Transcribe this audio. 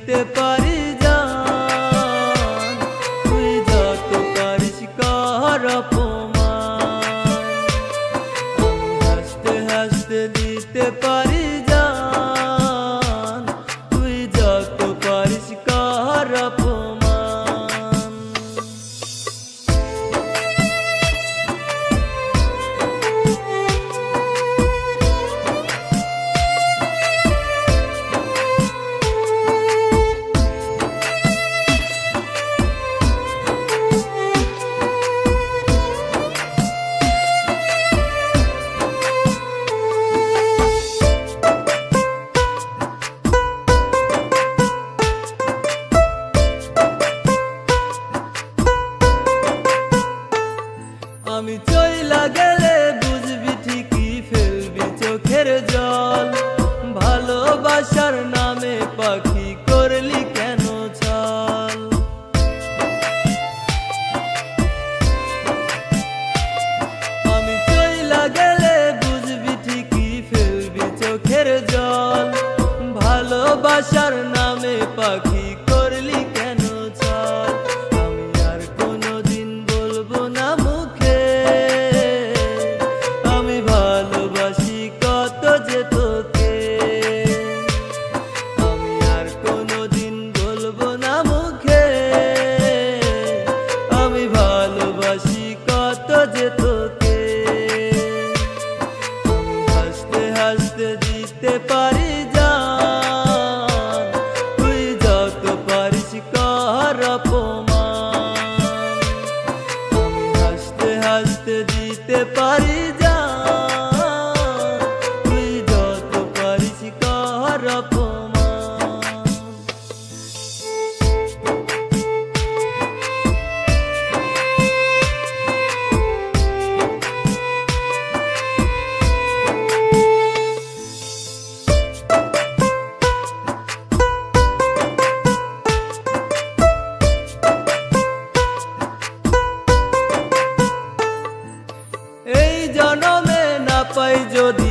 দিতে পারি জান, তুই যত পারিস কর অপমান। আমি হাসতে হাসতে দিতে পারি জান, তুই যত পারিস কর অপমান। আমি চইলা গেলে বুঝবি ঠিকই ফেলবি চোখের জল, ভালোবাসার নামে পাখি করলি কেন ছল। আমি চইলা গেলে বুঝবি ঠিকই ফেলবি চোখের জল, ভালোবাসার নামে পাখি করলি কেন ছল। আমি আর কোনোদিন বলবো না মুখে আমি ভালোবাসি কত যে তোকে। আমি আর কোনোদিন বলবো না মুখে আমি ভালোবাসি কত যে তোকে। আমি হাসতে হাসতে দিতে পারি জান, তুই যত পারিস কর অপমান। আমি হাসতে হাসতে দিতে পারি জান, তুই যত পারিস কর অপমান। এই জনমে না পাই যদি